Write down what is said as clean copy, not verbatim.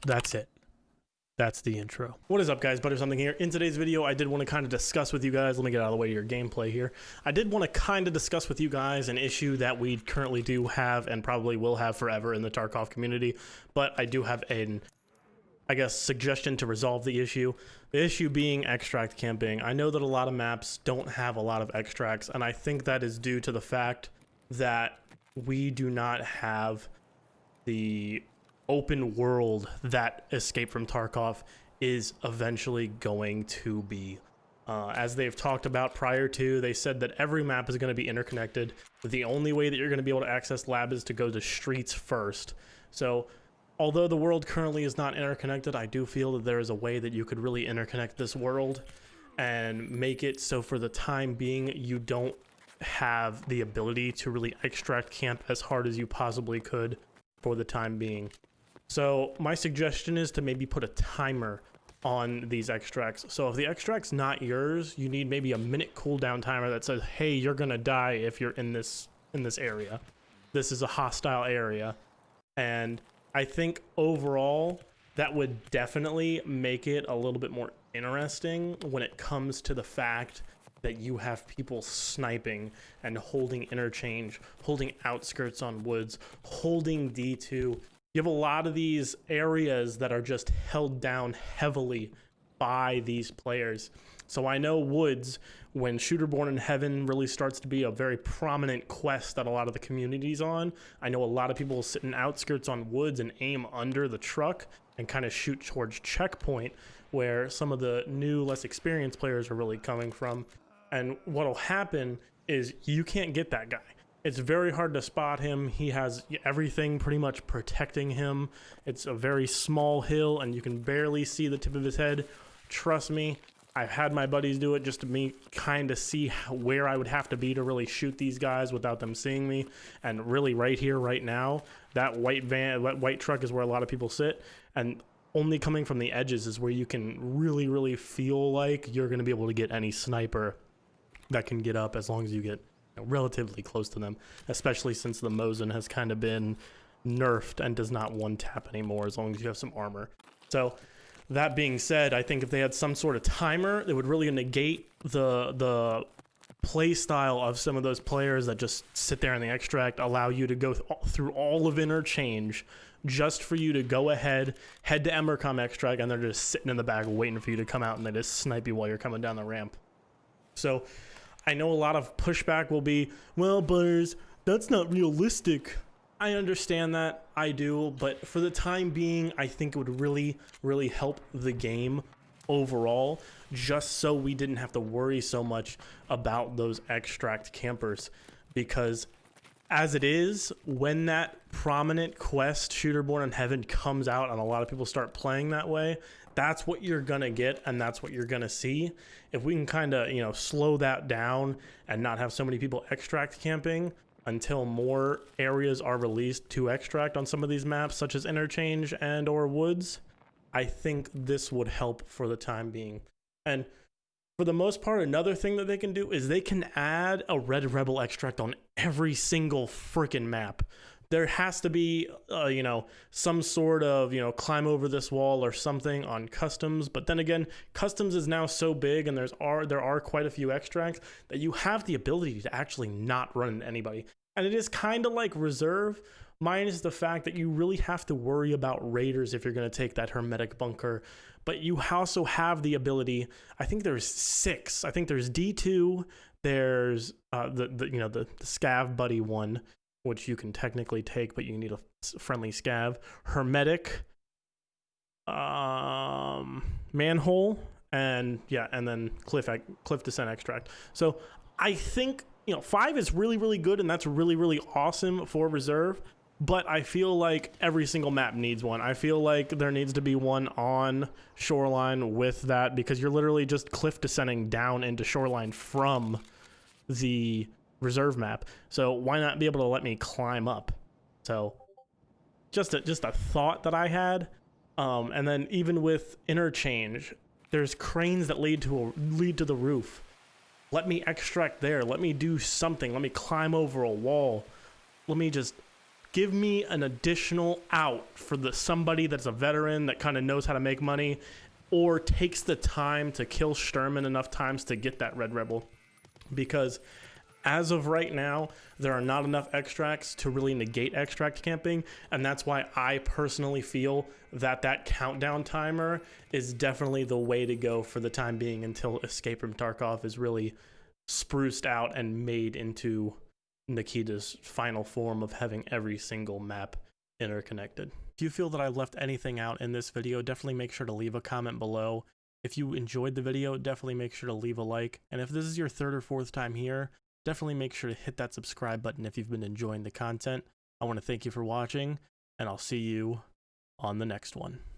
That's it. That's the intro. What is up, guys? Butter something here. In today's video, I did want to kind of discuss with you guys, let me get out of the way of your gameplay here. I did want to kind of discuss with you guys an issue that we currently do have and probably will have forever in the Tarkov community, but I do have an, I guess, suggestion to resolve the issue. The issue being extract camping. I know that a lot of maps don't have a lot of extracts, and I think that is due to the fact that we do not have the open world that Escape from Tarkov is eventually going to be. As they've talked about prior to, they said that every map is going to be interconnected. The only way that you're going to be able to access lab is to go to streets first. So although the world currently is not interconnected, I do feel that there is a way that you could really interconnect this world and make it so for the time being you don't have the ability to really extract camp as hard as you possibly could for the time being. So my suggestion is to maybe put a timer on these extracts. So if the extract's not yours, you need maybe a minute cooldown timer that says, hey, you're gonna die if you're in this area. This is a hostile area. And I think overall that would definitely make it a little bit more interesting when it comes to the fact that you have people sniping and holding interchange, holding outskirts on woods, holding D2. You have a lot of these areas that are just held down heavily by these players. So I know woods, when Shooter Born in Heaven really starts to be a very prominent quest that a lot of the community's on, I know a lot of people will sit in outskirts on woods and aim under the truck and kind of shoot towards checkpoint, where some of the new, less experienced players are really coming from. And what'll happen is you can't get that guy. It's very hard to spot him. He has everything pretty much protecting him. It's a very small hill and you can barely see the tip of his head. Trust me, I've had my buddies do it just to kind of see where I would have to be to really shoot these guys without them seeing me. And really right here, right now, that white truck is where a lot of people sit. And only coming from the edges is where you can really feel like you're going to be able to get any sniper that can get up as long as you get relatively close to them, especially since the Mosin has kind of been nerfed and does not one tap anymore as long as you have some armor. So that being said, I think if they had some sort of timer, it would really negate the play style of some of those players that just sit there in the extract, allow you to go through all of interchange just for you to go ahead, head to Emercom extract, and they're just sitting in the back waiting for you to come out and they just snipe you while you're coming down the ramp. So I know a lot of pushback will be, well, Butters, that's not realistic. I understand that, I do, but for the time being, I think it would really help the game overall, just so we didn't have to worry so much about those extract campers. Because as it is, when that prominent quest, Shooter Born in Heaven, comes out and a lot of people start playing that way, that's what you're gonna get and that's what you're gonna see. If we can kind of, slow that down and not have so many people extract camping until more areas are released to extract on some of these maps, such as Interchange and or Woods, I think this would help for the time being. And for the most part, another thing that they can do is they can add a Red Rebel extract on every single freaking map. There has to be, some sort of, climb over this wall or something on customs. But then again, customs is now so big and there are quite a few extracts that you have the ability to actually not run into anybody. And it is kind of like reserve, minus the fact that you really have to worry about raiders if you're going to take that hermetic bunker. But you also have the ability, I think there's 6. I think there's D2, there's the scav buddy one, which you can technically take, but you need a friendly scav. Hermetic, manhole, and then cliff descent extract. So I think 5 is really good, and that's really awesome for reserve. But I feel like every single map needs one. I feel like there needs to be one on Shoreline with that, because you're literally just cliff descending down into Shoreline from the reserve map. So why not be able to let me climb up? So just a thought that I had. And then even with interchange, there's cranes that lead to the roof. Let me extract there. Let me do something. Let me climb over a wall. Let me just give me an additional out for somebody that's a veteran that kind of knows how to make money, or takes the time to kill Sturman enough times to get that Red Rebel. Because as of right now, there are not enough extracts to really negate extract camping, and that's why I personally feel that that countdown timer is definitely the way to go for the time being until Escape from Tarkov is really spruced out and made into Nikita's final form of having every single map interconnected. If you feel that I left anything out in this video, definitely make sure to leave a comment below. If you enjoyed the video, definitely make sure to leave a like. And if this is your third or fourth time here, definitely make sure to hit that subscribe button if you've been enjoying the content. I want to thank you for watching, and I'll see you on the next one.